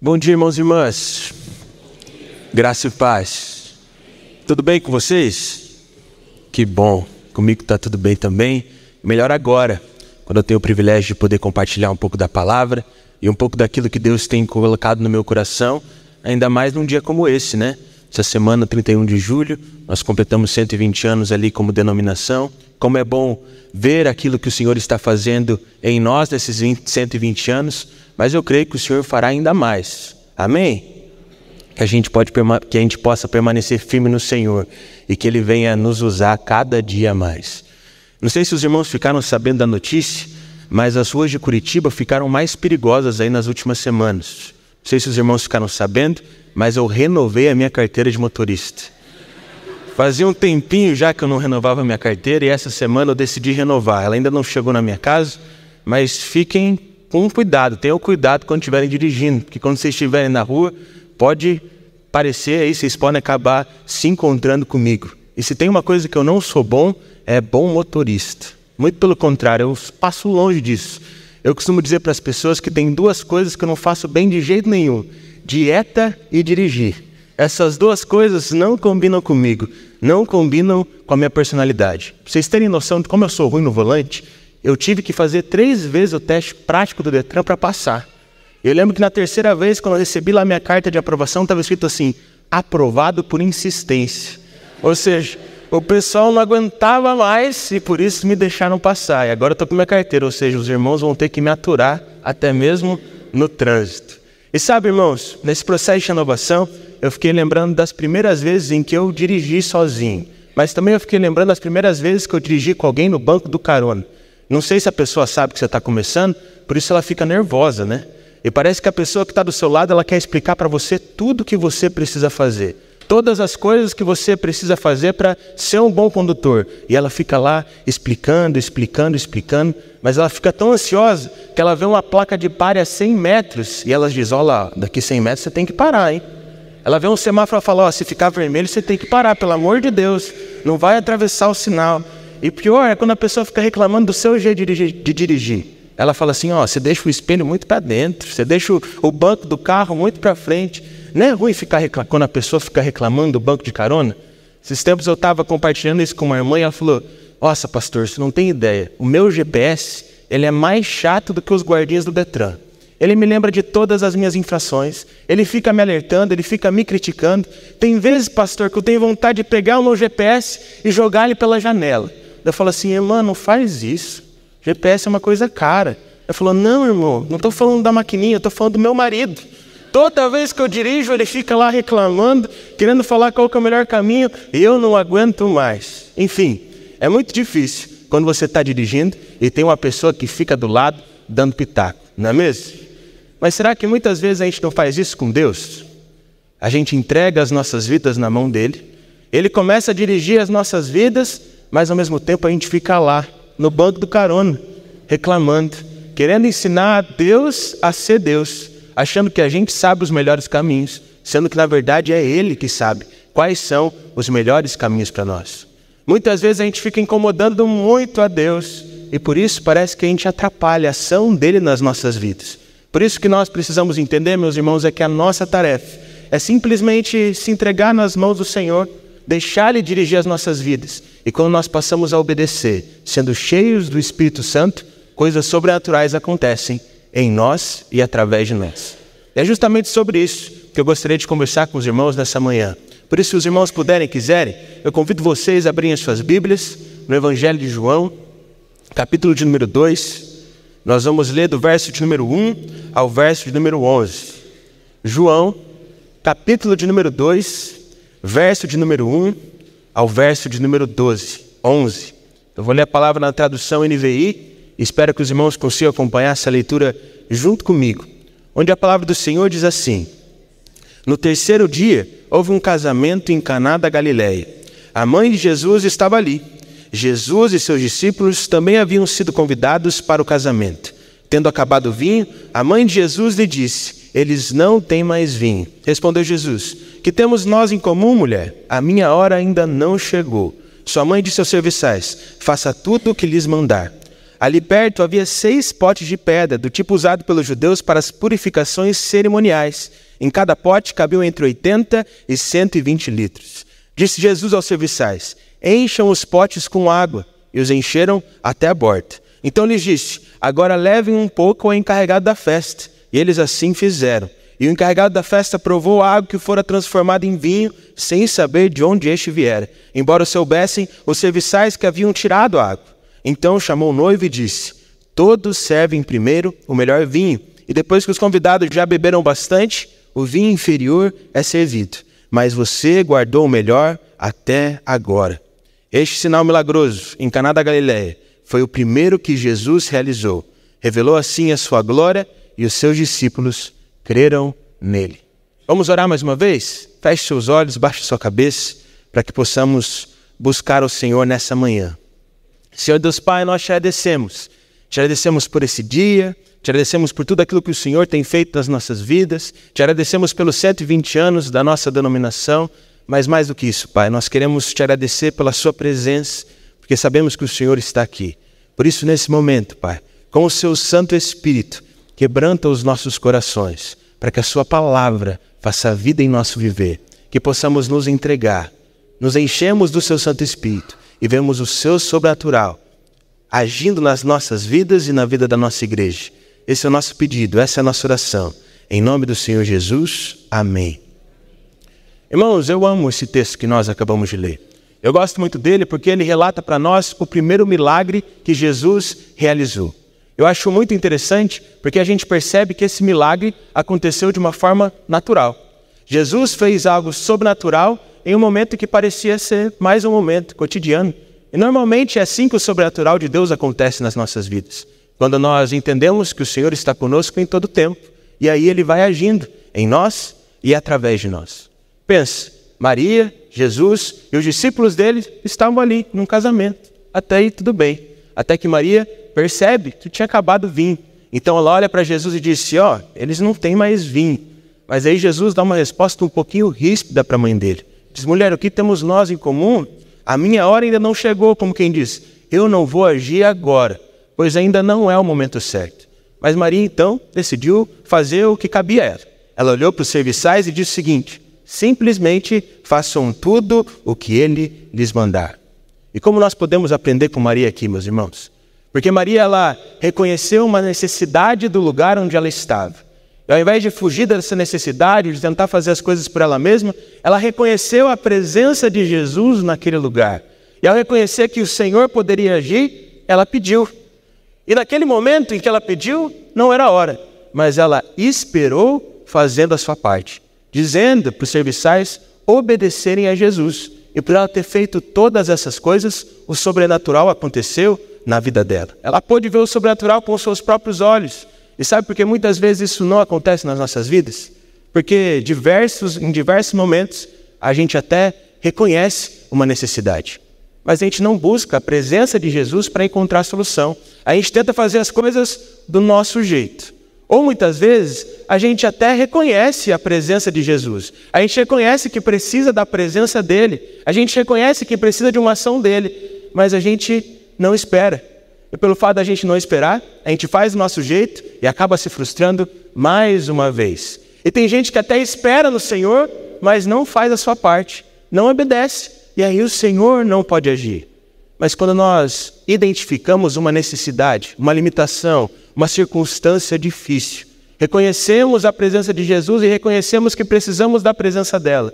Bom dia, irmãos e irmãs. Graça e paz. Tudo bem com vocês? Que bom. Comigo está tudo bem também. Melhor agora, quando eu tenho o privilégio de poder compartilhar um pouco da palavra e um pouco daquilo que Deus tem colocado no meu coração, ainda mais num dia como esse, né? Essa semana, 31 de julho, nós completamos 120 anos ali como denominação. Como é bom ver aquilo que o Senhor está fazendo em nós nesses 120 anos, mas eu creio que o Senhor fará ainda mais. Amém? Que a gente possa permanecer firme no Senhor e que Ele venha nos usar cada dia mais. Não sei se os irmãos ficaram sabendo da notícia, mas as ruas de Curitiba ficaram mais perigosas aí nas últimas semanas. Não sei se os irmãos ficaram sabendo, mas eu renovei a minha carteira de motorista. Fazia um tempinho já que eu não renovava a minha carteira e essa semana eu decidi renovar. Ela ainda não chegou na minha casa, mas fiquem com cuidado, tenham cuidado quando estiverem dirigindo, porque quando vocês estiverem na rua, pode parecer aí, vocês podem acabar se encontrando comigo. E se tem uma coisa que eu não sou bom, é bom motorista. Muito pelo contrário, eu passo longe disso. Eu costumo dizer para as pessoas que tem duas coisas que eu não faço bem de jeito nenhum: dieta e dirigir. Essas duas coisas não combinam comigo, não combinam com a minha personalidade. Para vocês terem noção de como eu sou ruim no volante, eu tive que fazer 3 vezes o teste prático do Detran para passar. Eu lembro que na terceira vez, quando eu recebi lá minha carta de aprovação, estava escrito assim: aprovado por insistência. Ou seja, o pessoal não aguentava mais e por isso me deixaram passar. E agora eu estou com minha carteira, ou seja, os irmãos vão ter que me aturar até mesmo no trânsito. E sabe, irmãos, nesse processo de renovação, eu fiquei lembrando das primeiras vezes em que eu dirigi sozinho. Mas também eu fiquei lembrando das primeiras vezes que eu dirigi com alguém no banco do carona. Não sei se a pessoa sabe que você está começando, por isso ela fica nervosa, né? E parece que a pessoa que está do seu lado, ela quer explicar para você tudo o que você precisa fazer. Todas as coisas que você precisa fazer para ser um bom condutor. E ela fica lá explicando, mas ela fica tão ansiosa que ela vê uma placa de pare a 100 metros e ela diz: olha lá, daqui 100 metros você tem que parar, hein? Ela vê um semáforo e fala: ó, se ficar vermelho você tem que parar, pelo amor de Deus, não vai atravessar o sinal. E pior é quando a pessoa fica reclamando do seu jeito de dirigir. Ela fala assim: ó, você deixa o espelho muito para dentro, você deixa o banco do carro muito para frente. Não é ruim quando a pessoa fica reclamando do banco de carona? Esses tempos eu estava compartilhando isso com uma irmã e ela falou: nossa, pastor, você não tem ideia, o meu GPS ele é mais chato do que os guardinhas do Detran. Ele me lembra de todas as minhas infrações, ele fica me alertando, ele fica me criticando. Tem vezes, pastor, que eu tenho vontade de pegar o meu GPS e jogar ele pela janela. Eu falo assim: irmã, não faz isso, GPS é uma coisa cara. Ela falou: não, irmão, não estou falando da maquininha, eu estou falando do meu marido. Toda vez que eu dirijo, ele fica lá reclamando, querendo falar qual que é o melhor caminho, e eu não aguento mais. Enfim, é muito difícil quando você está dirigindo e tem uma pessoa que fica do lado dando pitaco, não é mesmo? Mas será que muitas vezes a gente não faz isso com Deus? A gente entrega as nossas vidas na mão dele, ele começa a dirigir as nossas vidas, mas ao mesmo tempo a gente fica lá, no banco do carona, reclamando, querendo ensinar a Deus a ser Deus, achando que a gente sabe os melhores caminhos, sendo que na verdade é Ele que sabe quais são os melhores caminhos para nós. Muitas vezes a gente fica incomodando muito a Deus e por isso parece que a gente atrapalha a ação dele nas nossas vidas. Por isso que nós precisamos entender, meus irmãos, é que a nossa tarefa é simplesmente se entregar nas mãos do Senhor, deixar Ele dirigir as nossas vidas. E quando nós passamos a obedecer, sendo cheios do Espírito Santo, coisas sobrenaturais acontecem em nós e através de nós. É justamente sobre isso que eu gostaria de conversar com os irmãos nessa manhã. Por isso, se os irmãos puderem e quiserem, eu convido vocês a abrirem as suas Bíblias no Evangelho de João, capítulo de número 2. Nós vamos ler do verso de número 1 ao verso de número 11. João, capítulo de número 2, verso de número 1 ao verso de número 11. Eu vou ler a palavra na tradução NVI. Espero que os irmãos consigam acompanhar essa leitura junto comigo, onde a palavra do Senhor diz assim: no terceiro dia, houve um casamento em Caná da Galileia. A mãe de Jesus estava ali. Jesus e seus discípulos também haviam sido convidados para o casamento. Tendo acabado o vinho, a mãe de Jesus lhe disse: eles não têm mais vinho. Respondeu Jesus: que temos nós em comum, mulher? A minha hora ainda não chegou. Sua mãe disse aos serviçais: faça tudo o que lhes mandar. Ali perto havia 6 potes de pedra, do tipo usado pelos judeus para as purificações cerimoniais. Em cada pote cabiam entre 80 e 120 litros. Disse Jesus aos serviçais: encham os potes com água. E os encheram até a borda. Então lhes disse: agora levem um pouco ao encarregado da festa. E eles assim fizeram. E o encarregado da festa provou a água que fora transformada em vinho, sem saber de onde este viera, embora soubessem os serviçais que haviam tirado a água. Então chamou o noivo e disse: todos servem primeiro o melhor vinho, e depois que os convidados já beberam bastante, o vinho inferior é servido. Mas você guardou o melhor até agora. Este sinal milagroso, em Caná da Galileia, foi o primeiro que Jesus realizou. Revelou assim a sua glória e os seus discípulos creram nele. Vamos orar mais uma vez? Feche seus olhos, baixe sua cabeça, para que possamos buscar o Senhor nessa manhã. Senhor Deus Pai, nós te agradecemos. Te agradecemos por esse dia, te agradecemos por tudo aquilo que o Senhor tem feito nas nossas vidas, te agradecemos pelos 120 anos da nossa denominação, mas mais do que isso, Pai, nós queremos te agradecer pela sua presença, porque sabemos que o Senhor está aqui. Por isso, nesse momento, Pai, com o seu Santo Espírito, quebranta os nossos corações, para que a sua palavra faça vida em nosso viver, que possamos nos entregar, nos enchemos do seu Santo Espírito e vemos o seu sobrenatural agindo nas nossas vidas e na vida da nossa igreja. Esse é o nosso pedido, essa é a nossa oração. Em nome do Senhor Jesus, amém. Irmãos, eu amo esse texto que nós acabamos de ler. Eu gosto muito dele porque ele relata para nós o primeiro milagre que Jesus realizou. Eu acho muito interessante porque a gente percebe que esse milagre aconteceu de uma forma natural. Jesus fez algo sobrenatural em um momento que parecia ser mais um momento cotidiano. E normalmente é assim que o sobrenatural de Deus acontece nas nossas vidas. Quando nós entendemos que o Senhor está conosco em todo o tempo. E aí Ele vai agindo em nós e através de nós. Pensa, Maria, Jesus e os discípulos dele estavam ali num casamento. Até aí tudo bem. Até que Maria percebe que tinha acabado o vinho. Então ela olha para Jesus e disse: eles não têm mais vinho. Mas aí Jesus dá uma resposta um pouquinho ríspida para a mãe dele. Diz: mulher, o que temos nós em comum? A minha hora ainda não chegou, como quem diz. Eu não vou agir agora, pois ainda não é o momento certo. Mas Maria então decidiu fazer o que cabia a ela. Ela olhou para os serviçais e disse o seguinte: simplesmente façam tudo o que ele lhes mandar. E como nós podemos aprender com Maria aqui, meus irmãos? Porque Maria, ela reconheceu uma necessidade do lugar onde ela estava. E ao invés de fugir dessa necessidade, de tentar fazer as coisas por ela mesma, ela reconheceu a presença de Jesus naquele lugar. E ao reconhecer que o Senhor poderia agir, ela pediu. E naquele momento em que ela pediu, não era a hora, mas ela esperou fazendo a sua parte, dizendo para os serviçais obedecerem a Jesus. E por ela ter feito todas essas coisas, o sobrenatural aconteceu na vida dela. Ela pôde ver o sobrenatural com os seus próprios olhos. E sabe por que muitas vezes isso não acontece nas nossas vidas? Porque em diversos momentos a gente até reconhece uma necessidade. Mas a gente não busca a presença de Jesus para encontrar a solução. A gente tenta fazer as coisas do nosso jeito. Ou muitas vezes a gente até reconhece a presença de Jesus. A gente reconhece que precisa da presença dele. A gente reconhece que precisa de uma ação dele. Mas a gente não espera. E pelo fato da gente não esperar, a gente faz do nosso jeito e acaba se frustrando mais uma vez. E tem gente que até espera no Senhor, mas não faz a sua parte. Não obedece. E aí o Senhor não pode agir. Mas quando nós identificamos uma necessidade, uma limitação, uma circunstância difícil, reconhecemos a presença de Jesus e reconhecemos que precisamos da presença dela,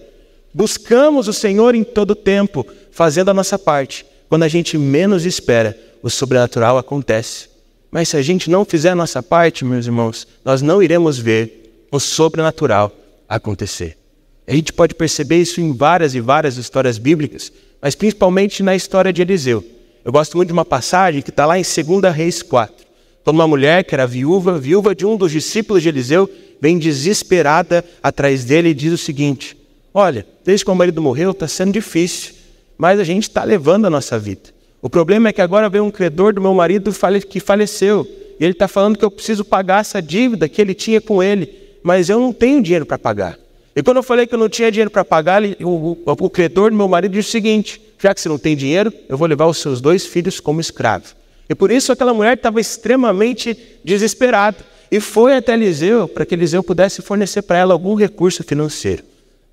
buscamos o Senhor em todo o tempo, fazendo a nossa parte. Quando a gente menos espera, o sobrenatural acontece. Mas se a gente não fizer a nossa parte, meus irmãos, nós não iremos ver o sobrenatural acontecer. A gente pode perceber isso em várias e várias histórias bíblicas, mas principalmente na história de Eliseu. Eu gosto muito de uma passagem que está lá em 2 Reis 4. Quando uma mulher que era viúva de um dos discípulos de Eliseu, vem desesperada atrás dele e diz o seguinte: olha, desde que o marido morreu está sendo difícil, mas a gente está levando a nossa vida. O problema é que agora veio um credor do meu marido que faleceu, e ele está falando que eu preciso pagar essa dívida que ele tinha com ele, mas eu não tenho dinheiro para pagar. E quando eu falei que eu não tinha dinheiro para pagar, o credor do meu marido disse o seguinte: já que você não tem dinheiro, eu vou levar os seus 2 filhos como escravo. E por isso aquela mulher estava extremamente desesperada. E foi até Eliseu para que Eliseu pudesse fornecer para ela algum recurso financeiro.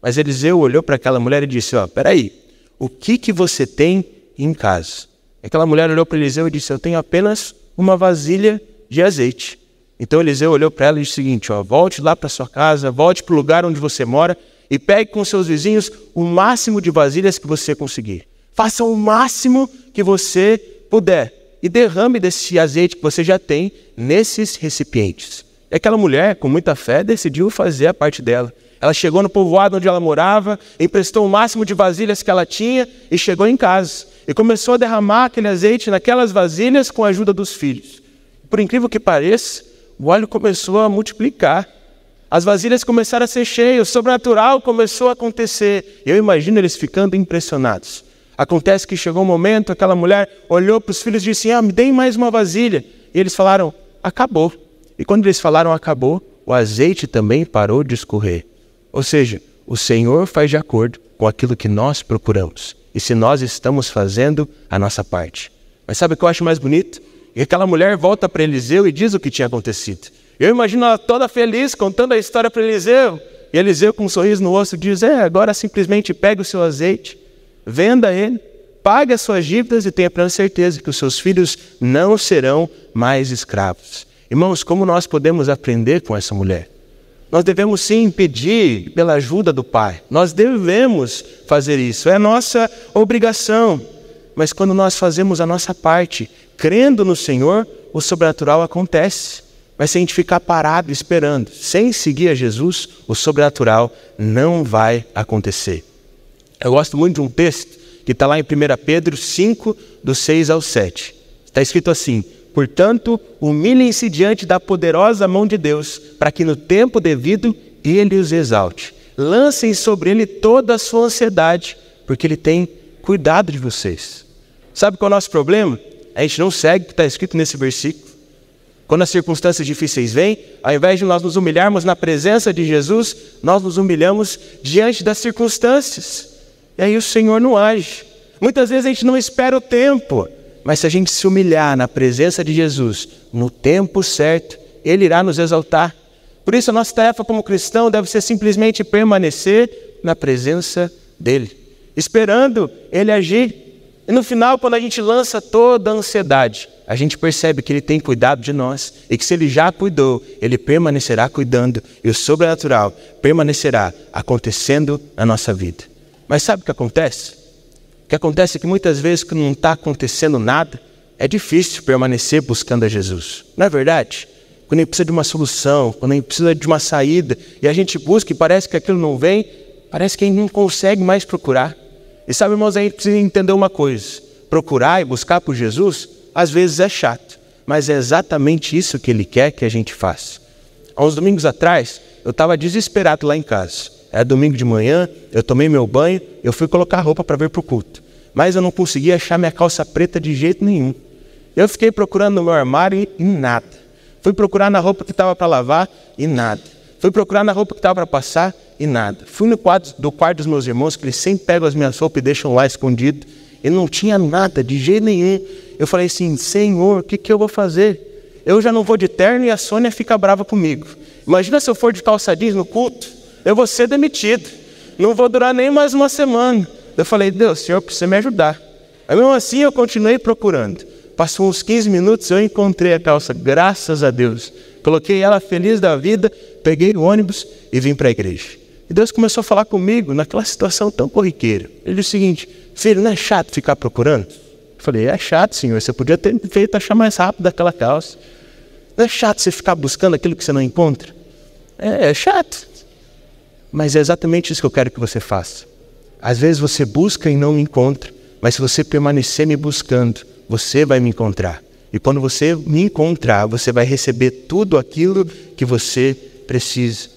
Mas Eliseu olhou para aquela mulher e disse, peraí, o que você tem em casa? Aquela mulher olhou para Eliseu e disse, eu tenho apenas uma vasilha de azeite. Então Eliseu olhou para ela e disse o seguinte, volte lá para sua casa, volte para o lugar onde você mora e pegue com seus vizinhos o máximo de vasilhas que você conseguir. Faça o máximo que você puder e derrame desse azeite que você já tem nesses recipientes. E aquela mulher, com muita fé, decidiu fazer a parte dela. Ela chegou no povoado onde ela morava, emprestou o máximo de vasilhas que ela tinha e chegou em casa. E começou a derramar aquele azeite naquelas vasilhas com a ajuda dos filhos. Por incrível que pareça, o óleo começou a multiplicar. As vasilhas começaram a ser cheias, o sobrenatural começou a acontecer. Eu imagino eles ficando impressionados. Acontece que chegou um momento, aquela mulher olhou para os filhos e disse, me deem mais uma vasilha. E eles falaram, acabou. E quando eles falaram acabou, o azeite também parou de escorrer. Ou seja, o Senhor faz de acordo com aquilo que nós procuramos. E se nós estamos fazendo a nossa parte. Mas sabe o que eu acho mais bonito? E aquela mulher volta para Eliseu e diz o que tinha acontecido. Eu imagino ela toda feliz, contando a história para Eliseu. E Eliseu, com um sorriso no rosto, diz, agora simplesmente pegue o seu azeite, venda ele, pague as suas dívidas e tenha plena certeza que os seus filhos não serão mais escravos. Irmãos, como nós podemos aprender com essa mulher? Nós devemos sim pedir pela ajuda do Pai. Nós devemos fazer isso, é nossa obrigação. Mas quando nós fazemos a nossa parte, crendo no Senhor, o sobrenatural acontece. Mas se a gente ficar parado esperando, sem seguir a Jesus, o sobrenatural não vai acontecer. Eu gosto muito de um texto que está lá em 1 Pedro 5, do 6 ao 7. Está escrito assim, portanto, humilhem-se diante da poderosa mão de Deus, para que no tempo devido Ele os exalte. Lancem sobre Ele toda a sua ansiedade, porque Ele tem cuidado de vocês. Sabe qual é o nosso problema? A gente não segue o que está escrito nesse versículo. Quando as circunstâncias difíceis vêm, ao invés de nós nos humilharmos na presença de Jesus, nós nos humilhamos diante das circunstâncias. E aí o Senhor não age. Muitas vezes a gente não espera o tempo, mas se a gente se humilhar na presença de Jesus, no tempo certo, Ele irá nos exaltar. Por isso a nossa tarefa como cristão deve ser simplesmente permanecer na presença dEle, esperando Ele agir. E no final, quando a gente lança toda a ansiedade, a gente percebe que Ele tem cuidado de nós e que se Ele já cuidou, Ele permanecerá cuidando e o sobrenatural permanecerá acontecendo na nossa vida. Mas sabe o que acontece? O que acontece é que muitas vezes que não está acontecendo nada, é difícil permanecer buscando a Jesus. Não é verdade? Quando a gente precisa de uma solução, quando a gente precisa de uma saída e a gente busca e parece que aquilo não vem, parece que a gente não consegue mais procurar. E sabe, irmãos, a gente precisa entender uma coisa. Procurar e buscar por Jesus, às vezes é chato, mas é exatamente isso que Ele quer que a gente faça. Há uns domingos atrás, eu estava desesperado lá em casa. Era domingo de manhã, eu tomei meu banho, eu fui colocar roupa para vir para o culto. Mas eu não conseguia achar minha calça preta de jeito nenhum. Eu fiquei procurando no meu armário e nada. Fui procurar na roupa que estava para lavar e nada. Fui procurar na roupa que estava para passar e nada. Fui no quarto dos meus irmãos, que eles sempre pegam as minhas roupas e deixam lá escondido. E não tinha nada, de jeito nenhum. Eu falei assim, Senhor, o que eu vou fazer? Eu já não vou de terno e a Sônia fica brava comigo. Imagina se eu for de calça jeans no culto, eu vou ser demitido. Não vou durar nem mais uma semana. Eu falei, Deus, Senhor, precisa me ajudar. Mas mesmo assim eu continuei procurando. Passou uns 15 minutos, eu encontrei a calça, graças a Deus. Coloquei ela feliz da vida, peguei o ônibus e vim para a igreja. E Deus começou a falar comigo naquela situação tão corriqueira. Ele disse o seguinte, filho, não é chato ficar procurando? Eu falei, é chato, Senhor, você podia ter feito achar mais rápido aquela calça. Não é chato você ficar buscando aquilo que você não encontra? É chato. Mas é exatamente isso que eu quero que você faça. Às vezes você busca e não me encontra, mas se você permanecer me buscando, você vai me encontrar. E quando você me encontrar, você vai receber tudo aquilo que você precisa.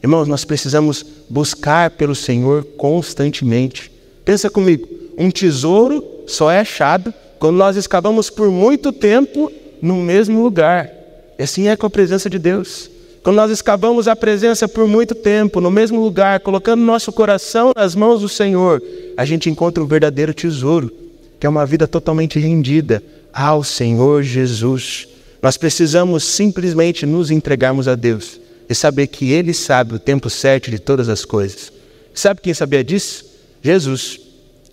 Irmãos, nós precisamos buscar pelo Senhor constantemente. Pensa comigo, um tesouro só é achado quando nós escavamos por muito tempo no mesmo lugar. E assim é com a presença de Deus. Quando nós escavamos a presença por muito tempo, no mesmo lugar, colocando nosso coração nas mãos do Senhor, a gente encontra um verdadeiro tesouro, que é uma vida totalmente rendida ao Senhor Jesus. Nós precisamos simplesmente nos entregarmos a Deus e saber que Ele sabe o tempo certo de todas as coisas. Sabe quem sabia disso? Jesus.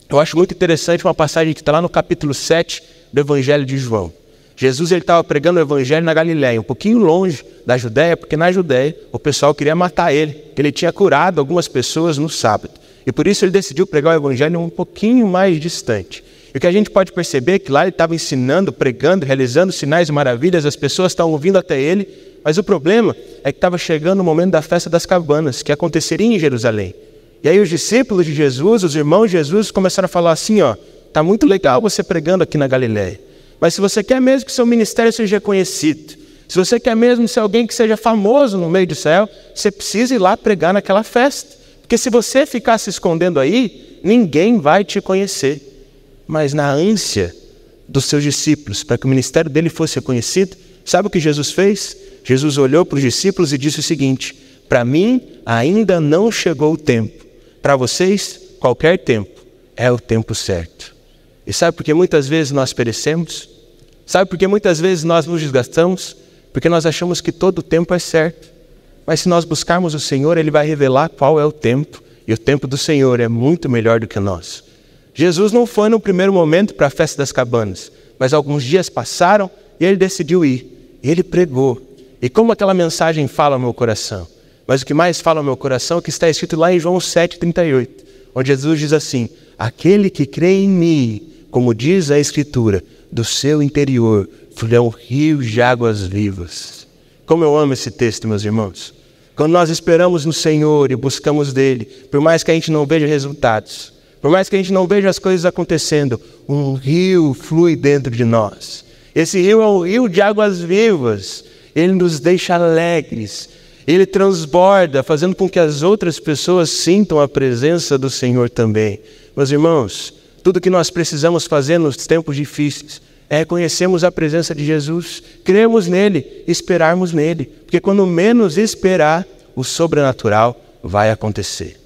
Eu acho muito interessante uma passagem que está lá no capítulo 7 do Evangelho de João. Jesus estava pregando o Evangelho na Galileia, um pouquinho longe da Judéia, porque na Judéia o pessoal queria matar ele, porque ele tinha curado algumas pessoas no sábado. E por isso ele decidiu pregar o Evangelho um pouquinho mais distante. E o que a gente pode perceber é que lá ele estava ensinando, pregando, realizando sinais e maravilhas, as pessoas estavam vindo até ele, mas o problema é que estava chegando o momento da festa das cabanas, que aconteceria em Jerusalém. E aí os discípulos de Jesus, os irmãos de Jesus, começaram a falar assim, tá muito legal você pregando aqui na Galileia, mas se você quer mesmo que seu ministério seja reconhecido, se você quer mesmo ser alguém que seja famoso no meio de Israel, você precisa ir lá pregar naquela festa. Porque se você ficar se escondendo aí, ninguém vai te conhecer. Mas na ânsia dos seus discípulos, para que o ministério dele fosse reconhecido, sabe o que Jesus fez? Jesus olhou para os discípulos e disse o seguinte: para mim ainda não chegou o tempo. Para vocês, qualquer tempo é o tempo certo. E sabe por que muitas vezes nós perecemos? Sabe por que muitas vezes nós nos desgastamos? Porque nós achamos que todo o tempo é certo. Mas se nós buscarmos o Senhor, Ele vai revelar qual é o tempo. E o tempo do Senhor é muito melhor do que o nosso. Jesus não foi no primeiro momento para a festa das cabanas, mas alguns dias passaram e Ele decidiu ir. Ele pregou. E como aquela mensagem fala ao meu coração? Mas o que mais fala ao meu coração é o que está escrito lá em João 7,38, onde Jesus diz assim: aquele que crê em mim, como diz a Escritura, do seu interior fluirão rios de águas vivas. Como eu amo esse texto, meus irmãos. Quando nós esperamos no Senhor e buscamos dEle, por mais que a gente não veja resultados, por mais que a gente não veja as coisas acontecendo, um rio flui dentro de nós. Esse rio é um rio de águas vivas. Ele nos deixa alegres. Ele transborda, fazendo com que as outras pessoas sintam a presença do Senhor também. Meus irmãos, tudo que nós precisamos fazer nos tempos difíceis é reconhecermos a presença de Jesus, crermos nele, esperarmos nele. Porque quando menos esperar, o sobrenatural vai acontecer.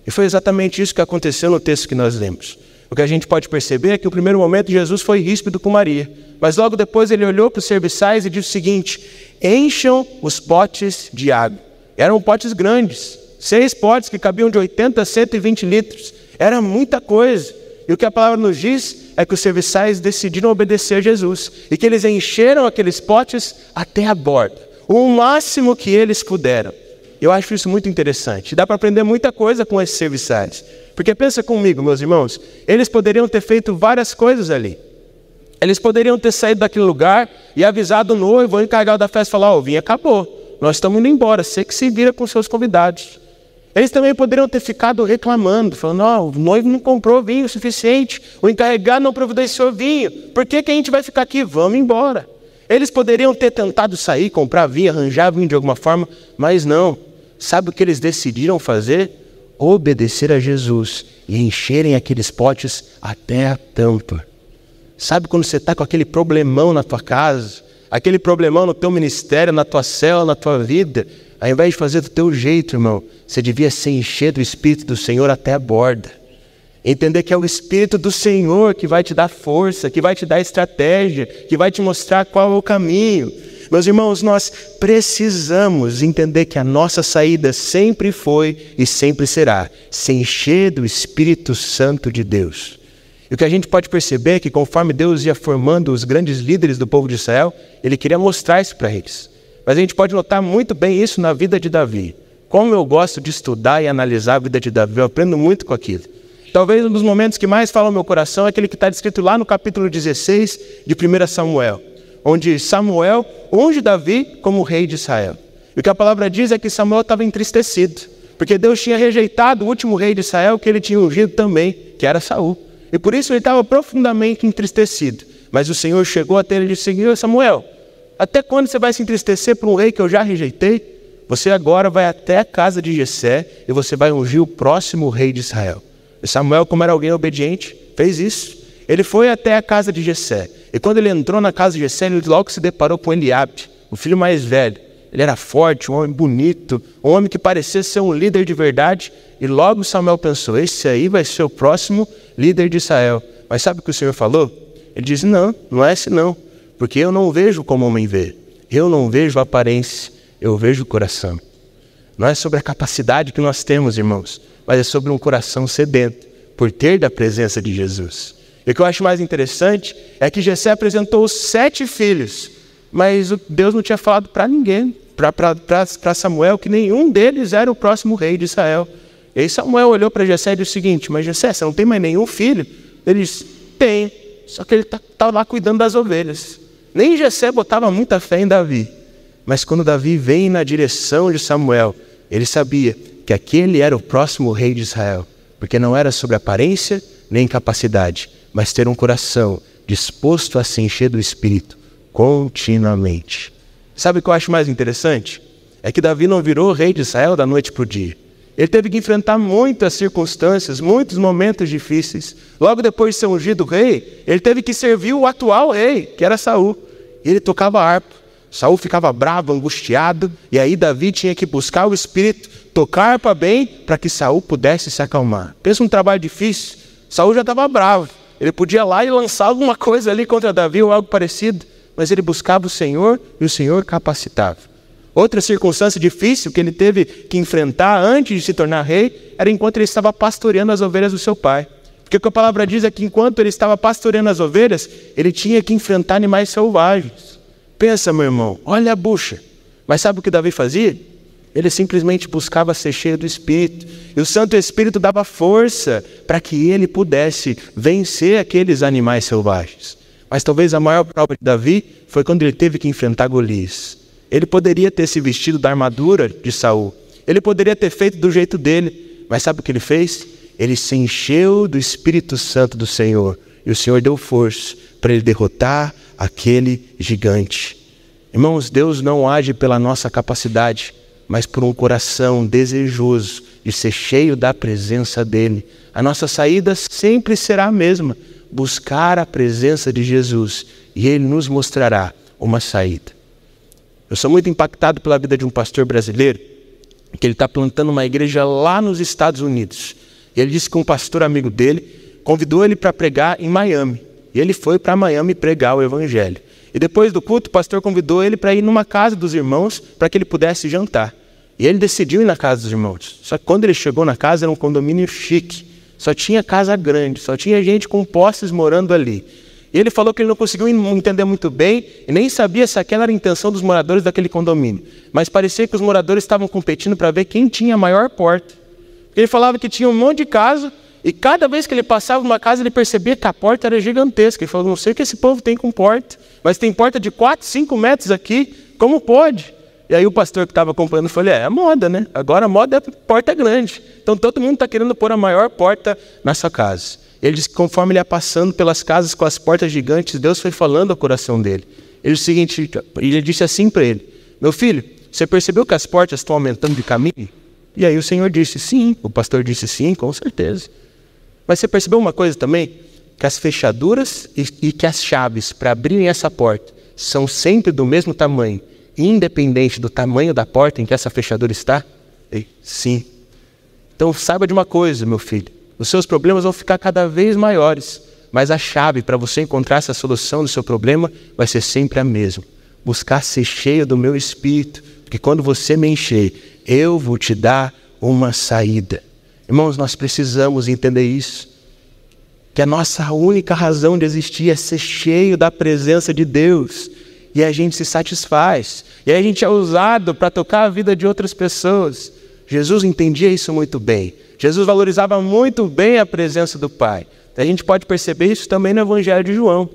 E foi exatamente isso que aconteceu no texto que nós lemos. O que a gente pode perceber é que no primeiro momento Jesus foi ríspido com Maria. Mas logo depois ele olhou para os serviçais e disse o seguinte: encham os potes de água. Eram potes grandes, 6 potes que cabiam de 80 a 120 litros. Era muita coisa. E o que a palavra nos diz é que os serviçais decidiram obedecer a Jesus. E que eles encheram aqueles potes até a borda. O máximo que eles puderam. Eu acho isso muito interessante. Dá para aprender muita coisa com esses serviçais. Porque pensa comigo, meus irmãos, eles poderiam ter feito várias coisas ali. Eles poderiam ter saído daquele lugar e avisado o noivo, o encarregado da festa, falar: o vinho acabou, nós estamos indo embora, você que se vira com seus convidados. Eles também poderiam ter ficado reclamando, falando: o noivo não comprou vinho o suficiente, o encarregado não providenciou vinho, por que a gente vai ficar aqui? Vamos embora. Eles poderiam ter tentado sair, comprar vinho, arranjar vinho de alguma forma, mas não. Sabe o que eles decidiram fazer? Obedecer a Jesus e encherem aqueles potes até a tampa. Sabe quando você está com aquele problemão na tua casa, aquele problemão no teu ministério, na tua célula, na tua vida, ao invés de fazer do teu jeito, irmão, você devia se encher do Espírito do Senhor até a borda. Entender que é o Espírito do Senhor que vai te dar força, que vai te dar estratégia, que vai te mostrar qual é o caminho. Meus irmãos, nós precisamos entender que a nossa saída sempre foi e sempre será se encher do Espírito Santo de Deus. E o que a gente pode perceber é que conforme Deus ia formando os grandes líderes do povo de Israel, Ele queria mostrar isso para eles. Mas a gente pode notar muito bem isso na vida de Davi. Como eu gosto de estudar e analisar a vida de Davi, eu aprendo muito com aquilo. Talvez um dos momentos que mais fala ao meu coração é aquele que está descrito lá no capítulo 16 de 1 Samuel, onde Samuel unge Davi como rei de Israel. E o que a palavra diz é que Samuel estava entristecido, porque Deus tinha rejeitado o último rei de Israel que ele tinha ungido também, que era Saul. E por isso ele estava profundamente entristecido. Mas o Senhor chegou até ele e disse: Samuel, até quando você vai se entristecer por um rei que eu já rejeitei? Você agora vai até a casa de Jessé e você vai ungir o próximo rei de Israel. E Samuel, como era alguém obediente, fez isso. Ele foi até a casa de Jessé. E quando ele entrou na casa de Jessé, ele logo se deparou com Eliabe, o filho mais velho. Ele era forte, um homem bonito, um homem que parecia ser um líder de verdade. E logo Samuel pensou: esse aí vai ser o próximo líder de Israel. Mas sabe o que o Senhor falou? Ele diz, não, não é esse não, porque eu não vejo como o homem vê. Eu não vejo a aparência, eu vejo o coração. Não é sobre a capacidade que nós temos, irmãos, mas é sobre um coração sedento, por ter da presença de Jesus. E o que eu acho mais interessante é que Jessé apresentou os 7 filhos, mas Deus não tinha falado para ninguém, para Samuel, que nenhum deles era o próximo rei de Israel. E aí Samuel olhou para Jessé e disse o seguinte, mas Jessé, você não tem mais nenhum filho? Ele disse, tem, só que ele está lá cuidando das ovelhas. Nem Jessé botava muita fé em Davi, mas quando Davi vem na direção de Samuel, ele sabia que aquele era o próximo rei de Israel, porque não era sobre aparência nem capacidade, mas ter um coração disposto a se encher do Espírito continuamente. Sabe o que eu acho mais interessante? É que Davi não virou rei de Israel da noite para o dia. Ele teve que enfrentar muitas circunstâncias, muitos momentos difíceis. Logo depois de ser ungido rei, ele teve que servir o atual rei, que era Saul. E ele tocava harpa. Saul ficava bravo, angustiado, e aí Davi tinha que buscar o Espírito, tocar a harpa bem, para que Saul pudesse se acalmar. Pensa um trabalho difícil. Saul já estava bravo. Ele podia ir lá e lançar alguma coisa ali contra Davi ou algo parecido, mas ele buscava o Senhor e o Senhor capacitava. Outra circunstância difícil que ele teve que enfrentar antes de se tornar rei era enquanto ele estava pastoreando as ovelhas do seu pai. Porque o que a palavra diz é que enquanto ele estava pastoreando as ovelhas, ele tinha que enfrentar animais selvagens. Pensa, meu irmão, olha a bucha. Mas sabe o que Davi fazia? Ele simplesmente buscava ser cheio do Espírito. E o Santo Espírito dava força para que ele pudesse vencer aqueles animais selvagens. Mas talvez a maior prova de Davi foi quando ele teve que enfrentar Golias. Ele poderia ter se vestido da armadura de Saul. Ele poderia ter feito do jeito dele. Mas sabe o que ele fez? Ele se encheu do Espírito Santo do Senhor. E o Senhor deu força para ele derrotar aquele gigante. Irmãos, Deus não age pela nossa capacidade, mas por um coração desejoso de ser cheio da presença dEle. A nossa saída sempre será a mesma, buscar a presença de Jesus, e Ele nos mostrará uma saída. Eu sou muito impactado pela vida de um pastor brasileiro, que ele está plantando uma igreja lá nos Estados Unidos. E ele disse que um pastor amigo dele convidou ele para pregar em Miami. E ele foi para Miami pregar o evangelho. E depois do culto, o pastor convidou ele para ir numa casa dos irmãos para que ele pudesse jantar. E ele decidiu ir na casa dos irmãos. Só que quando ele chegou na casa, era um condomínio chique. Só tinha casa grande, só tinha gente com posses morando ali. E ele falou que ele não conseguiu entender muito bem e nem sabia se aquela era a intenção dos moradores daquele condomínio. Mas parecia que os moradores estavam competindo para ver quem tinha a maior porta. Ele falava que tinha um monte de casa e cada vez que ele passava numa casa ele percebia que a porta era gigantesca. Ele falou, não sei o que esse povo tem com porta, mas tem porta de 4, 5 metros aqui, como pode? E aí o pastor que estava acompanhando falou, é moda, né? Agora a moda é porta grande. Então todo mundo está querendo pôr a maior porta na sua casa. Ele disse que conforme ele ia passando pelas casas com as portas gigantes, Deus foi falando ao coração dele. Ele disse assim para ele, meu filho, você percebeu que as portas estão aumentando de caminho? E aí o Senhor disse, sim. O pastor disse, sim, com certeza. Mas você percebeu uma coisa também? Que as fechaduras e que as chaves para abrirem essa porta são sempre do mesmo tamanho, independente do tamanho da porta em que essa fechadura está? Sim. Então saiba de uma coisa, meu filho. Os seus problemas vão ficar cada vez maiores, mas a chave para você encontrar essa solução do seu problema vai ser sempre a mesma. Buscar ser cheio do meu Espírito, porque quando você me encher, eu vou te dar uma saída. Irmãos, nós precisamos entender isso. Que a nossa única razão de existir é ser cheio da presença de Deus. E a gente se satisfaz. E a gente é usado para tocar a vida de outras pessoas. Jesus entendia isso muito bem. Jesus valorizava muito bem a presença do Pai. A gente pode perceber isso também no Evangelho de João.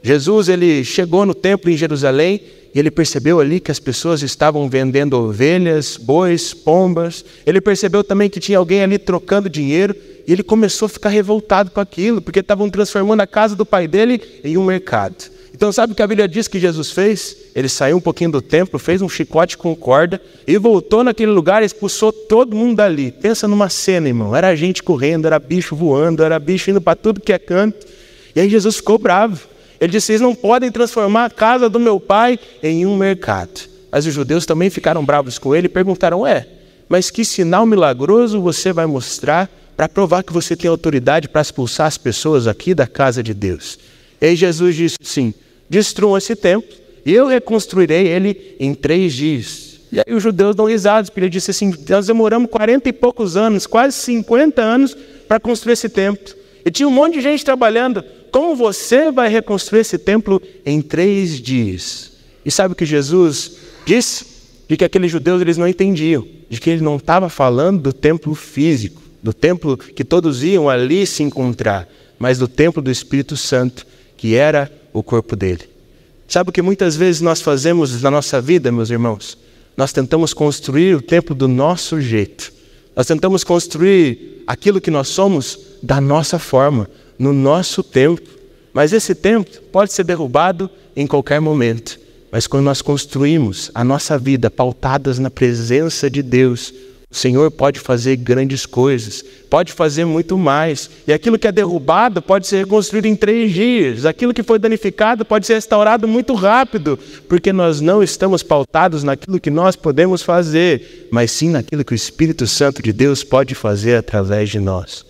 Jesus, ele chegou no templo em Jerusalém e ele percebeu ali que as pessoas estavam vendendo ovelhas, bois, pombas. Ele percebeu também que tinha alguém ali trocando dinheiro e ele começou a ficar revoltado com aquilo, porque estavam transformando a casa do pai dele em um mercado. Então sabe o que a Bíblia diz que Jesus fez? Ele saiu um pouquinho do templo, fez um chicote com corda e voltou naquele lugar e expulsou todo mundo dali. Pensa numa cena, irmão. Era gente correndo, era bicho voando, era bicho indo para tudo que é canto. E aí Jesus ficou bravo. Ele disse, vocês não podem transformar a casa do meu pai em um mercado. Mas os judeus também ficaram bravos com ele e perguntaram, mas que sinal milagroso você vai mostrar para provar que você tem autoridade para expulsar as pessoas aqui da casa de Deus? E aí Jesus disse assim: destruam esse templo e eu reconstruirei ele em 3 dias. E aí os judeus dão risadas, porque ele disse assim: nós demoramos 40 e poucos anos, quase 50 anos para construir esse templo. E tinha um monte de gente trabalhando. Como você vai reconstruir esse templo em 3 dias? E sabe o que Jesus disse? De que aqueles judeus eles não entendiam, de que ele não estava falando do templo físico, do templo que todos iam ali se encontrar, mas do templo do Espírito Santo, que era o corpo dele. Sabe o que muitas vezes nós fazemos na nossa vida, meus irmãos? Nós tentamos construir o templo do nosso jeito. Nós tentamos construir aquilo que nós somos da nossa forma, no nosso tempo. Mas esse templo pode ser derrubado em qualquer momento. Mas quando nós construímos a nossa vida pautadas na presença de Deus, o Senhor pode fazer grandes coisas, pode fazer muito mais. E aquilo que é derrubado pode ser reconstruído em 3 dias. Aquilo que foi danificado pode ser restaurado muito rápido, porque nós não estamos pautados naquilo que nós podemos fazer, mas sim naquilo que o Espírito Santo de Deus pode fazer através de nós.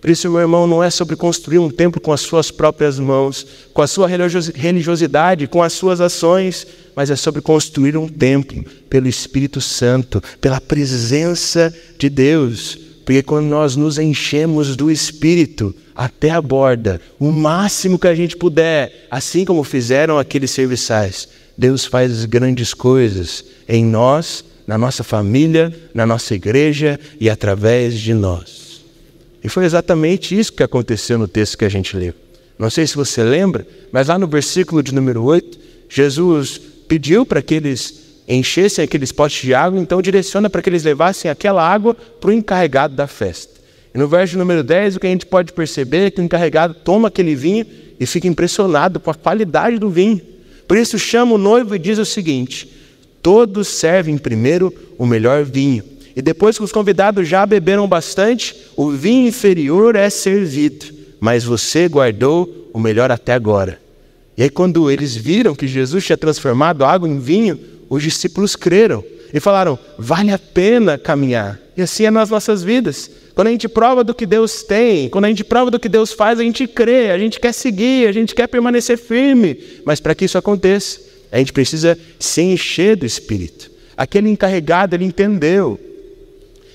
Por isso, meu irmão, não é sobre construir um templo com as suas próprias mãos, com a sua religiosidade, com as suas ações, mas é sobre construir um templo pelo Espírito Santo, pela presença de Deus. Porque quando nós nos enchemos do Espírito até a borda, o máximo que a gente puder, assim como fizeram aqueles serviçais, Deus faz grandes coisas em nós, na nossa família, na nossa igreja e através de nós. E foi exatamente isso que aconteceu no texto que a gente leu. Não sei se você lembra, mas lá no versículo de número 8, Jesus pediu para que eles enchessem aqueles potes de água, então direciona para que eles levassem aquela água para o encarregado da festa. E no verso número 10, o que a gente pode perceber é que o encarregado toma aquele vinho e fica impressionado com a qualidade do vinho. Por isso chama o noivo e diz o seguinte: todos servem primeiro o melhor vinho. E depois que os convidados já beberam bastante, o vinho inferior é servido, mas você guardou o melhor até agora. E aí quando eles viram que Jesus tinha transformado a água em vinho, os discípulos creram e falaram: vale a pena caminhar. E assim é nas nossas vidas. Quando a gente prova do que Deus tem, quando a gente prova do que Deus faz, a gente crê, a gente quer seguir, a gente quer permanecer firme. Mas para que isso aconteça, a gente precisa se encher do Espírito. Aquele encarregado, ele entendeu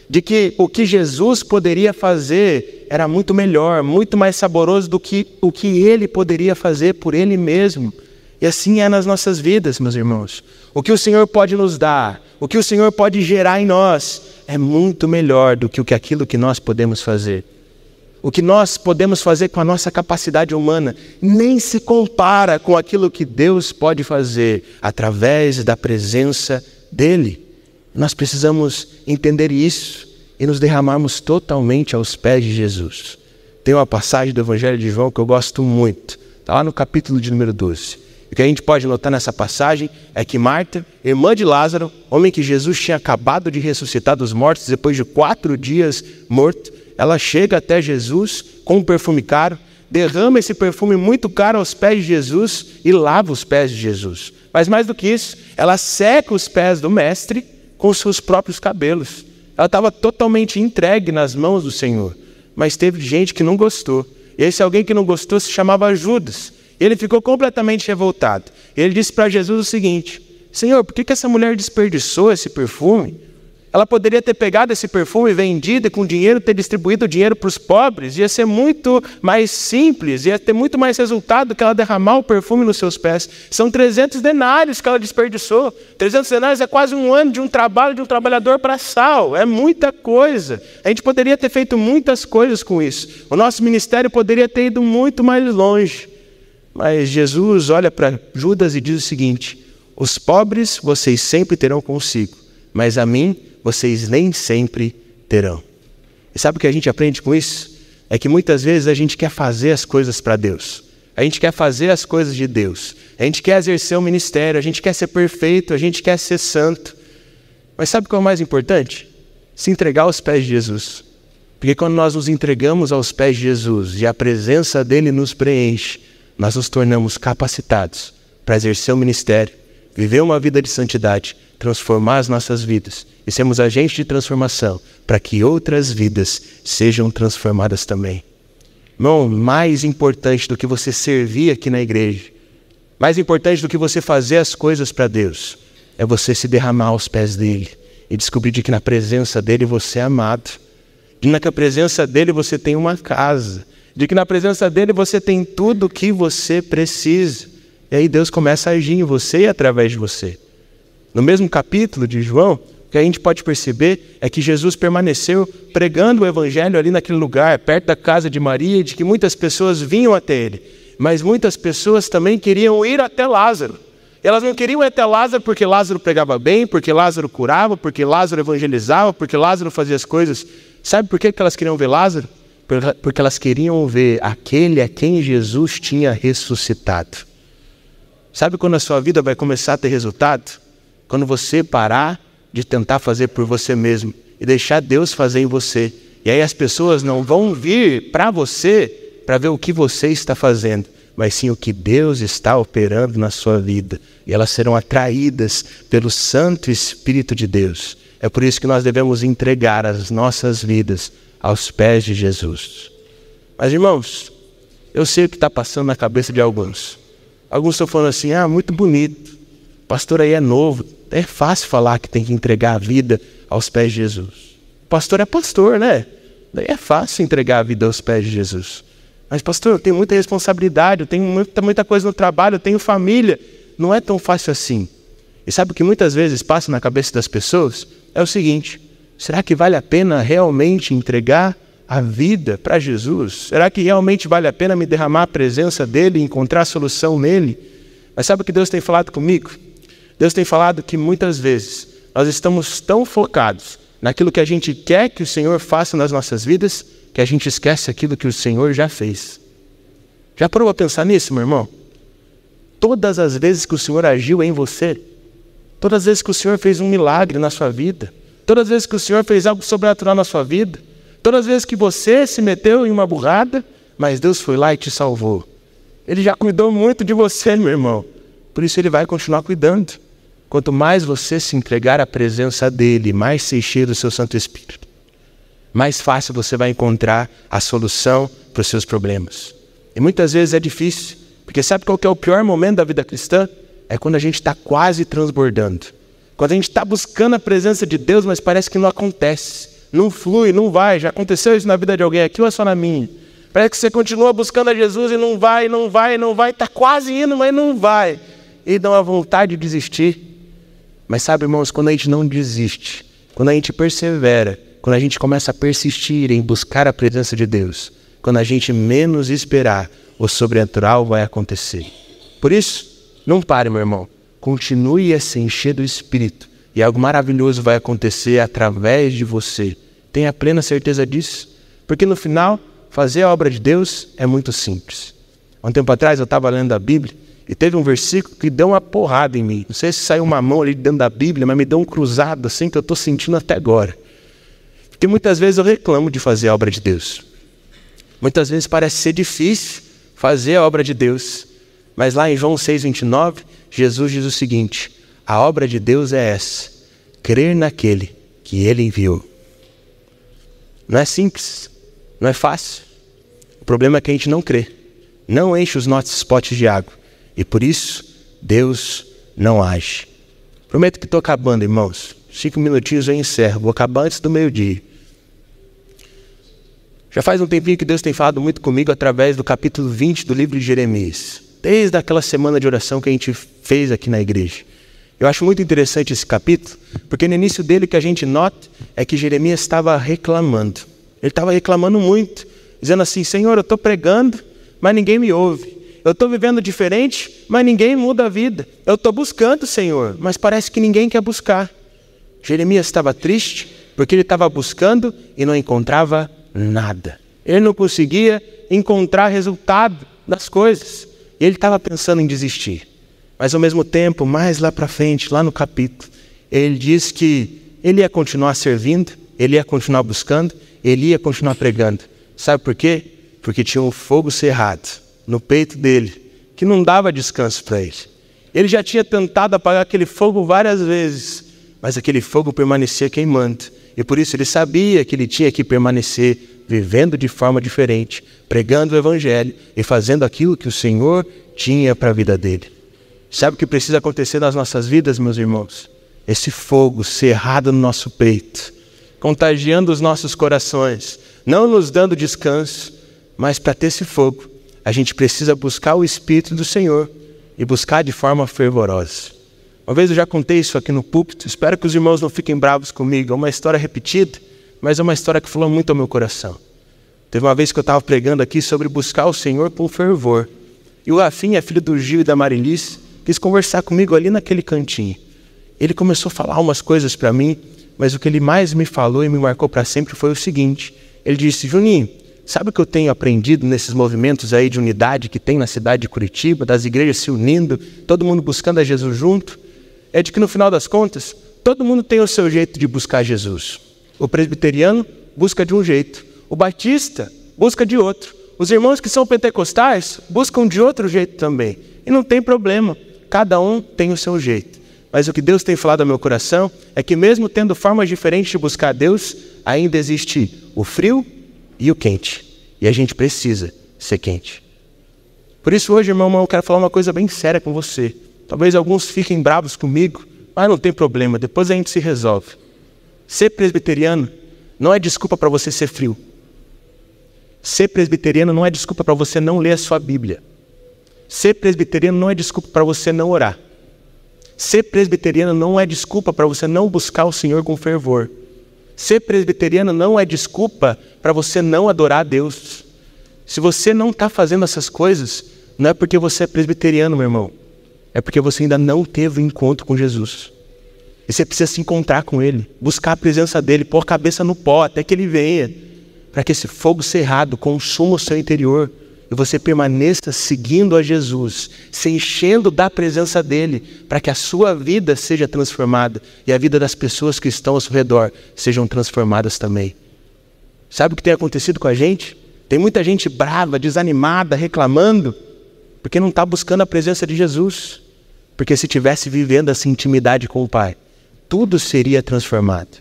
de que o que Jesus poderia fazer era muito melhor, muito mais saboroso do que o que ele poderia fazer por ele mesmo. E assim é nas nossas vidas, meus irmãos. O que o Senhor pode nos dar, o que o Senhor pode gerar em nós, é muito melhor do que aquilo que nós podemos fazer. O que nós podemos fazer com a nossa capacidade humana nem se compara com aquilo que Deus pode fazer através da presença dEle. Nós precisamos entender isso e nos derramarmos totalmente aos pés de Jesus. Tem uma passagem do Evangelho de João que eu gosto muito. Está lá no capítulo de número 12. O que a gente pode notar nessa passagem é que Marta, irmã de Lázaro, homem que Jesus tinha acabado de ressuscitar dos mortos depois de 4 dias morto, ela chega até Jesus com um perfume caro, derrama esse perfume muito caro aos pés de Jesus e lava os pés de Jesus. Mas mais do que isso, ela seca os pés do mestre com os seus próprios cabelos. Ela estava totalmente entregue nas mãos do Senhor. Mas teve gente que não gostou. E esse alguém que não gostou se chamava Judas. Ele ficou completamente revoltado. Ele disse para Jesus o seguinte: Senhor, por que essa mulher desperdiçou esse perfume? Ela poderia ter pegado esse perfume vendido e com dinheiro ter distribuído o dinheiro para os pobres. Ia ser muito mais simples, ia ter muito mais resultado do que ela derramar o perfume nos seus pés. São 300 denários que ela desperdiçou. 300 denários é quase um ano de um trabalho de um trabalhador para sal. É muita coisa. A gente poderia ter feito muitas coisas com isso. O nosso ministério poderia ter ido muito mais longe. Mas Jesus olha para Judas e diz o seguinte: os pobres vocês sempre terão consigo, mas a mim vocês nem sempre terão. E sabe o que a gente aprende com isso? É que muitas vezes a gente quer fazer as coisas para Deus. A gente quer fazer as coisas de Deus. A gente quer exercer o ministério, a gente quer ser perfeito, a gente quer ser santo. Mas sabe qual é o mais importante? Se entregar aos pés de Jesus. Porque quando nós nos entregamos aos pés de Jesus e a presença dele nos preenche, nós nos tornamos capacitados para exercer o ministério, viver uma vida de santidade, transformar as nossas vidas e sermos agentes de transformação para que outras vidas sejam transformadas também. Irmão, mais importante do que você servir aqui na igreja, mais importante do que você fazer as coisas para Deus, é você se derramar aos pés dele e descobrir de que na presença dele você é amado, de que na presença dele você tem uma casa, de que na presença dele você tem tudo o que você precisa. E aí Deus começa a agir em você e através de você. No mesmo capítulo de João, o que a gente pode perceber é que Jesus permaneceu pregando o evangelho ali naquele lugar, perto da casa de Maria, de que muitas pessoas vinham até ele, mas muitas pessoas também queriam ir até Lázaro. Elas não queriam ir até Lázaro porque Lázaro pregava bem, porque Lázaro curava, porque Lázaro evangelizava, porque Lázaro fazia as coisas. Sabe por que elas queriam ver Lázaro? Porque elas queriam ver aquele a quem Jesus tinha ressuscitado. Sabe quando a sua vida vai começar a ter resultado? Quando você parar de tentar fazer por você mesmo e deixar Deus fazer em você. E aí as pessoas não vão vir para você para ver o que você está fazendo, mas sim o que Deus está operando na sua vida. E elas serão atraídas pelo Santo Espírito de Deus. É por isso que nós devemos entregar as nossas vidas aos pés de Jesus. Mas, irmãos, eu sei o que está passando na cabeça de alguns. Alguns estão falando assim, muito bonito, o pastor aí é novo, é fácil falar que tem que entregar a vida aos pés de Jesus. O pastor é pastor, né? Daí é fácil entregar a vida aos pés de Jesus. Mas, pastor, eu tenho muita responsabilidade, eu tenho muita coisa no trabalho, eu tenho família. Não é tão fácil assim. E sabe o que muitas vezes passa na cabeça das pessoas? É o seguinte, será que vale a pena realmente entregar a vida para Jesus? Será que realmente vale a pena me derramar a presença dele e encontrar a solução nele? Mas sabe o que Deus tem falado comigo? Deus tem falado que muitas vezes nós estamos tão focados naquilo que a gente quer que o Senhor faça nas nossas vidas, que a gente esquece aquilo que o Senhor já fez. Já parou a pensar nisso, meu irmão? Todas as vezes que o Senhor agiu em você, todas as vezes que o Senhor fez um milagre na sua vida, todas as vezes que o Senhor fez algo sobrenatural na sua vida, todas as vezes que você se meteu em uma burrada, mas Deus foi lá e te salvou. Ele já cuidou muito de você, meu irmão. Por isso Ele vai continuar cuidando. Quanto mais você se entregar à presença dEle, mais se encher do seu Santo Espírito, mais fácil você vai encontrar a solução para os seus problemas. E muitas vezes é difícil, porque sabe qual que é o pior momento da vida cristã? É quando a gente está quase transbordando. Quando a gente está buscando a presença de Deus, mas parece que não acontece. Não flui, não vai. Já aconteceu isso na vida de alguém aqui ou é só na minha? Parece que você continua buscando a Jesus e não vai. Está quase indo, mas não vai. E dá uma vontade de desistir. Mas sabe, irmãos, quando a gente não desiste, quando a gente persevera, quando a gente começa a persistir em buscar a presença de Deus, quando a gente menos esperar, o sobrenatural vai acontecer. Por isso, não pare, meu irmão. Continue a se encher do Espírito e algo maravilhoso vai acontecer através de você. Tenha plena certeza disso, porque no final, fazer a obra de Deus é muito simples. Há um tempo atrás eu estava lendo a Bíblia e teve um versículo que deu uma porrada em mim. Não sei se saiu uma mão ali dentro da Bíblia, mas me deu um cruzado assim que eu estou sentindo até agora. Porque muitas vezes eu reclamo de fazer a obra de Deus. Muitas vezes parece ser difícil fazer a obra de Deus. Mas lá em João 6,29, Jesus diz o seguinte, a obra de Deus é essa, crer naquele que Ele enviou. Não é simples, não é fácil. O problema é que a gente não crê, não enche os nossos potes de água. E por isso, Deus não age. Prometo que estou acabando, irmãos. 5 minutinhos eu encerro, vou acabar antes do meio-dia. Já faz um tempinho que Deus tem falado muito comigo através do capítulo 20 do livro de Jeremias. Desde aquela semana de oração que a gente fez aqui na igreja. Eu acho muito interessante esse capítulo, porque no início dele o que a gente nota é que Jeremias estava reclamando. Ele estava reclamando muito, dizendo assim, Senhor, eu estou pregando, mas ninguém me ouve. Eu estou vivendo diferente, mas ninguém muda a vida. Eu estou buscando, Senhor, mas parece que ninguém quer buscar. Jeremias estava triste porque ele estava buscando e não encontrava nada. Ele não conseguia encontrar resultado das coisas. E ele estava pensando em desistir. Mas ao mesmo tempo, mais lá para frente, lá no capítulo, ele diz que ele ia continuar servindo, ele ia continuar buscando, ele ia continuar pregando. Sabe por quê? Porque tinha um fogo cerrado no peito dele, que não dava descanso para ele. Ele já tinha tentado apagar aquele fogo várias vezes, mas aquele fogo permanecia queimando. E por isso ele sabia que ele tinha que permanecer vivendo de forma diferente, pregando o Evangelho e fazendo aquilo que o Senhor tinha para a vida dele. Sabe o que precisa acontecer nas nossas vidas, meus irmãos? Esse fogo cerrado no nosso peito, contagiando os nossos corações, não nos dando descanso, mas para ter esse fogo, a gente precisa buscar o Espírito do Senhor e buscar de forma fervorosa. Uma vez eu já contei isso aqui no púlpito, espero que os irmãos não fiquem bravos comigo, é uma história repetida, mas é uma história que falou muito ao meu coração. Teve uma vez que eu estava pregando aqui sobre buscar o Senhor com fervor, e o Rafinha, filho do Gil e da Marilice, quis conversar comigo ali naquele cantinho. Ele começou a falar umas coisas para mim, mas o que ele mais me falou e me marcou para sempre foi o seguinte. Ele disse: Juninho, sabe o que eu tenho aprendido nesses movimentos aí de unidade que tem na cidade de Curitiba, das igrejas se unindo, todo mundo buscando a Jesus junto? É de que no final das contas, todo mundo tem o seu jeito de buscar Jesus. O presbiteriano busca de um jeito, o batista busca de outro. Os irmãos que são pentecostais buscam de outro jeito também. E não tem problema, cada um tem o seu jeito. Mas o que Deus tem falado ao meu coração é que mesmo tendo formas diferentes de buscar Deus, ainda existe o frio e o quente. E a gente precisa ser quente. Por isso hoje, irmão, eu quero falar uma coisa bem séria com você. Talvez alguns fiquem bravos comigo, mas não tem problema, depois a gente se resolve. Ser presbiteriano não é desculpa para você ser frio. Ser presbiteriano não é desculpa para você não ler a sua Bíblia. Ser presbiteriano não é desculpa para você não orar. Ser presbiteriano não é desculpa para você não buscar o Senhor com fervor. Ser presbiteriano não é desculpa para você não adorar a Deus. Se você não está fazendo essas coisas, não é porque você é presbiteriano, meu irmão. É porque você ainda não teve um encontro com Jesus. E você precisa se encontrar com Ele, buscar a presença dEle, pôr a cabeça no pó até que Ele venha, para que esse fogo cerrado consuma o seu interior e você permaneça seguindo a Jesus, se enchendo da presença dEle, para que a sua vida seja transformada e a vida das pessoas que estão ao seu redor sejam transformadas também. Sabe o que tem acontecido com a gente? Tem muita gente brava, desanimada, reclamando, porque não está buscando a presença de Jesus. Porque se estivesse vivendo essa intimidade com o Pai, tudo seria transformado.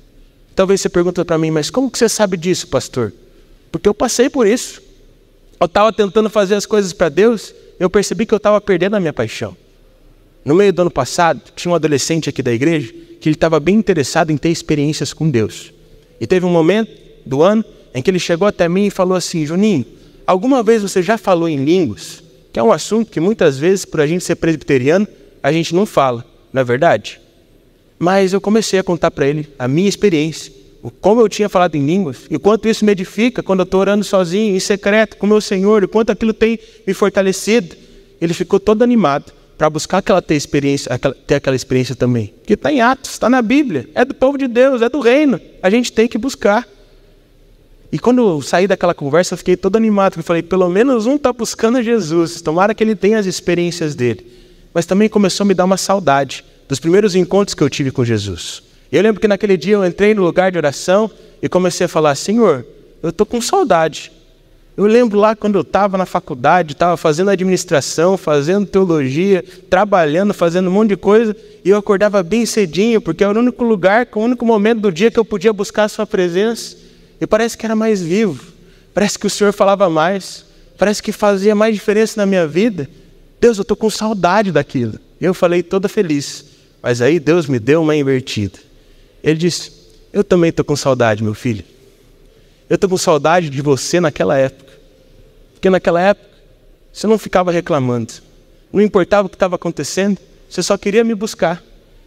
Talvez você pergunte para mim, mas como que você sabe disso, pastor? Porque eu passei por isso. Eu estava tentando fazer as coisas para Deus, eu percebi que eu estava perdendo a minha paixão. No meio do ano passado, tinha um adolescente aqui da igreja que ele estava bem interessado em ter experiências com Deus. E teve um momento do ano em que ele chegou até mim e falou assim: Juninho, alguma vez você já falou em línguas? Que é um assunto que muitas vezes, por a gente ser presbiteriano, a gente não fala, não é verdade? Mas eu comecei a contar para ele a minha experiência, como eu tinha falado em línguas, e quanto isso me edifica quando eu estou orando sozinho, em secreto, com o meu Senhor, e quanto aquilo tem me fortalecido. Ele ficou todo animado para buscar ter aquela experiência também. Que está em Atos, está na Bíblia, é do povo de Deus, é do reino, a gente tem que buscar. E quando eu saí daquela conversa, eu fiquei todo animado, porque eu falei, pelo menos um está buscando Jesus, tomara que ele tenha as experiências dele. Mas também começou a me dar uma saudade dos primeiros encontros que eu tive com Jesus. Eu lembro que naquele dia eu entrei no lugar de oração e comecei a falar: Senhor, eu estou com saudade. Eu lembro lá quando eu estava na faculdade, estava fazendo administração, fazendo teologia, trabalhando, fazendo um monte de coisa, e eu acordava bem cedinho, porque era o único lugar, o único momento do dia que eu podia buscar a sua presença. E parece que era mais vivo, parece que o Senhor falava mais, parece que fazia mais diferença na minha vida. Deus, eu estou com saudade daquilo. Eu falei toda feliz, mas aí Deus me deu uma invertida. Ele disse: eu também estou com saudade, meu filho. Eu estou com saudade de você naquela época. Porque naquela época, você não ficava reclamando. Não importava o que estava acontecendo, você só queria me buscar.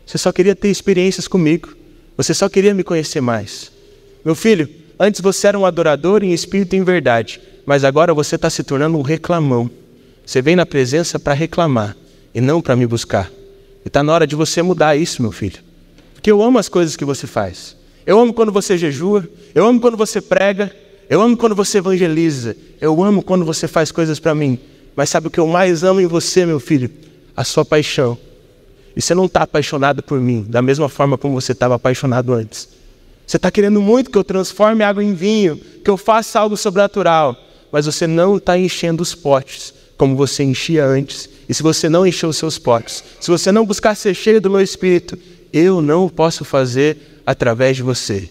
Você só queria ter experiências comigo. Você só queria me conhecer mais. Meu filho, antes você era um adorador em espírito e em verdade, mas agora você está se tornando um reclamão. Você vem na presença para reclamar e não para me buscar. E está na hora de você mudar isso, meu filho. Porque eu amo as coisas que você faz. Eu amo quando você jejua, eu amo quando você prega, eu amo quando você evangeliza, eu amo quando você faz coisas para mim. Mas sabe o que eu mais amo em você, meu filho? A sua paixão. E você não está apaixonado por mim da mesma forma como você estava apaixonado antes. Você está querendo muito que eu transforme água em vinho, que eu faça algo sobrenatural, mas você não está enchendo os potes como você enchia antes. E se você não encher os seus potes, se você não buscar ser cheio do meu Espírito, eu não posso fazer através de você.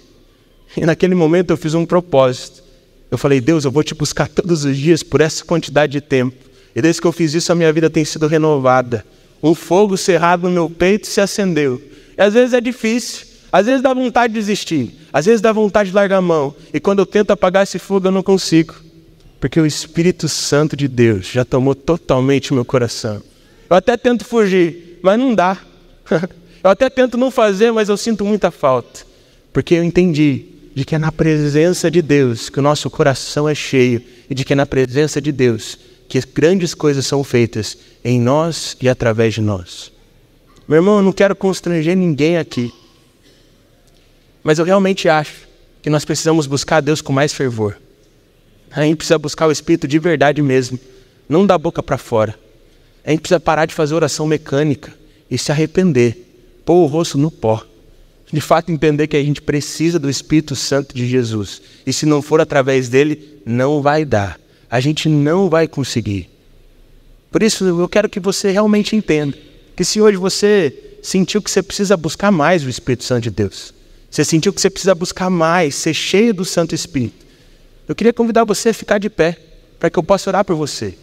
E naquele momento eu fiz um propósito. Eu falei, Deus, eu vou te buscar todos os dias por essa quantidade de tempo. E desde que eu fiz isso, a minha vida tem sido renovada. Um fogo cerrado no meu peito se acendeu. E às vezes é difícil, às vezes dá vontade de desistir, às vezes dá vontade de largar a mão. E quando eu tento apagar esse fogo, eu não consigo. Porque o Espírito Santo de Deus já tomou totalmente o meu coração. Eu até tento fugir, mas não dá. Eu até tento não fazer, mas eu sinto muita falta. Porque eu entendi de que é na presença de Deus que o nosso coração é cheio. E de que é na presença de Deus que grandes coisas são feitas em nós e através de nós. Meu irmão, eu não quero constranger ninguém aqui. Mas eu realmente acho que nós precisamos buscar Deus com mais fervor. A gente precisa buscar o Espírito de verdade mesmo. Não da boca para fora. A gente precisa parar de fazer oração mecânica e se arrepender. Pôr o rosto no pó. De fato entender que a gente precisa do Espírito Santo de Jesus. E se não for através dele, não vai dar. A gente não vai conseguir. Por isso eu quero que você realmente entenda que se hoje você sentiu que você precisa buscar mais o Espírito Santo de Deus, você sentiu que você precisa buscar mais, ser cheio do Santo Espírito, eu queria convidar você a ficar de pé, para que eu possa orar por você.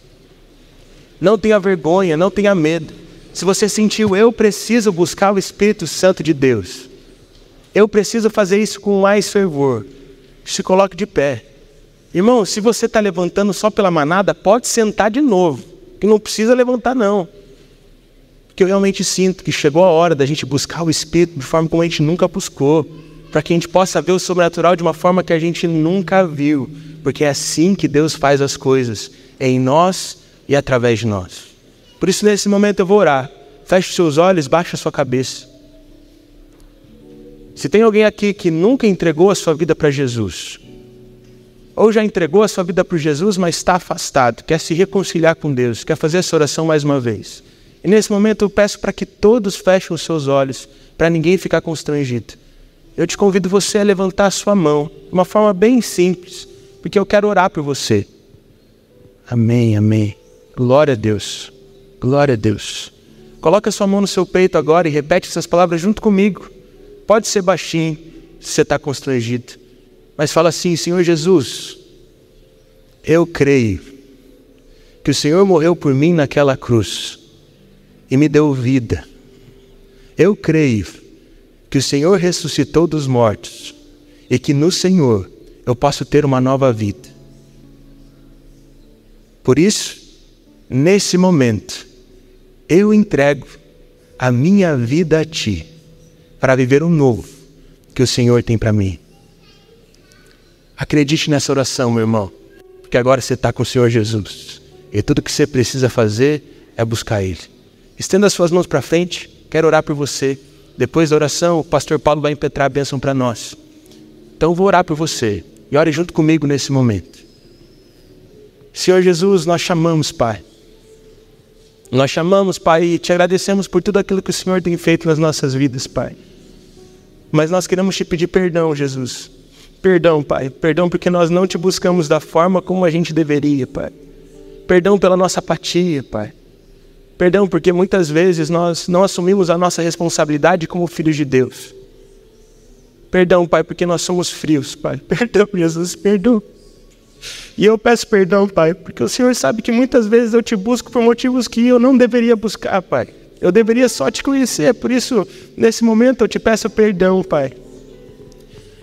Não tenha vergonha, não tenha medo. Se você sentiu, eu preciso buscar o Espírito Santo de Deus, eu preciso fazer isso com mais fervor, se coloque de pé. Irmão, se você está levantando só pela manada, pode sentar de novo, que não precisa levantar não. Porque eu realmente sinto que chegou a hora da gente buscar o Espírito de forma como a gente nunca buscou, para que a gente possa ver o sobrenatural de uma forma que a gente nunca viu, porque é assim que Deus faz as coisas, em nós e através de nós. Por isso nesse momento eu vou orar. Feche os seus olhos, baixe a sua cabeça. Se tem alguém aqui que nunca entregou a sua vida para Jesus, ou já entregou a sua vida para Jesus, mas está afastado, quer se reconciliar com Deus, quer fazer essa oração mais uma vez. E nesse momento eu peço para que todos fechem os seus olhos, para ninguém ficar constrangido. Eu te convido você a levantar a sua mão, de uma forma bem simples, porque eu quero orar por você. Amém, amém. Glória a Deus. Glória a Deus. Coloca a sua mão no seu peito agora e repete essas palavras junto comigo. Pode ser baixinho, se você está constrangido. Mas fala assim, Senhor Jesus, eu creio que o Senhor morreu por mim naquela cruz e me deu vida. Eu creio que o Senhor ressuscitou dos mortos e que no Senhor eu posso ter uma nova vida. Por isso, nesse momento, eu entrego a minha vida a Ti para viver o novo que o Senhor tem para mim. Acredite nessa oração, meu irmão, porque agora você está com o Senhor Jesus. E tudo que você precisa fazer é buscar Ele. Estenda as suas mãos para frente, quero orar por você. Depois da oração, o pastor Paulo vai impetrar a bênção para nós. Então eu vou orar por você. E ore junto comigo nesse momento. Senhor Jesus, nós chamamos, Pai. Nós chamamos, Pai, e te agradecemos por tudo aquilo que o Senhor tem feito nas nossas vidas, Pai. Mas nós queremos te pedir perdão, Jesus. Perdão, Pai. Perdão porque nós não te buscamos da forma como a gente deveria, Pai. Perdão pela nossa apatia, Pai. Perdão porque muitas vezes nós não assumimos a nossa responsabilidade como filhos de Deus. Perdão, Pai, porque nós somos frios, Pai. Perdão, Jesus, perdão. E eu peço perdão, Pai, porque o Senhor sabe que muitas vezes eu te busco por motivos que eu não deveria buscar, Pai. Eu deveria só te conhecer, por isso, nesse momento eu te peço perdão, Pai.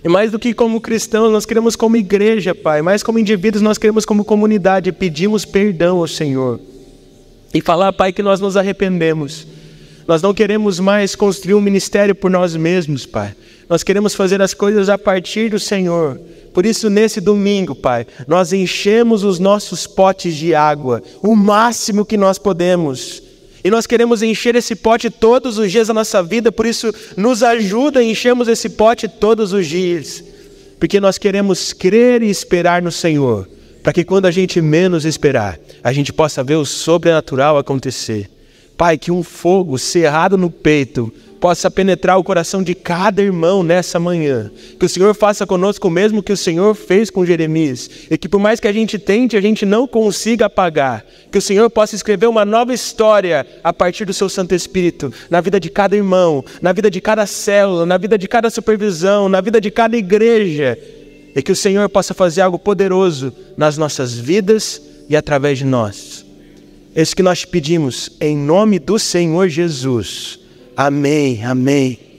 E mais do que como cristãos, nós queremos como igreja, Pai. Mais como indivíduos, nós queremos como comunidade. Pedimos perdão ao Senhor. E falar, Pai, que nós nos arrependemos. Nós não queremos mais construir um ministério por nós mesmos, Pai. Nós queremos fazer as coisas a partir do Senhor. Por isso, nesse domingo, Pai, nós enchemos os nossos potes de água, o máximo que nós podemos. E nós queremos encher esse pote todos os dias da nossa vida, por isso nos ajuda a enchermos esse pote todos os dias. Porque nós queremos crer e esperar no Senhor, para que quando a gente menos esperar, a gente possa ver o sobrenatural acontecer. Pai, que um fogo cerrado no peito possa penetrar o coração de cada irmão nessa manhã. Que o Senhor faça conosco o mesmo que o Senhor fez com Jeremias. E que por mais que a gente tente, a gente não consiga apagar. Que o Senhor possa escrever uma nova história a partir do seu Santo Espírito. Na vida de cada irmão, na vida de cada célula, na vida de cada supervisão, na vida de cada igreja. e que o Senhor possa fazer algo poderoso nas nossas vidas e através de nós. É isso que nós te pedimos, em nome do Senhor Jesus. Amém, amém.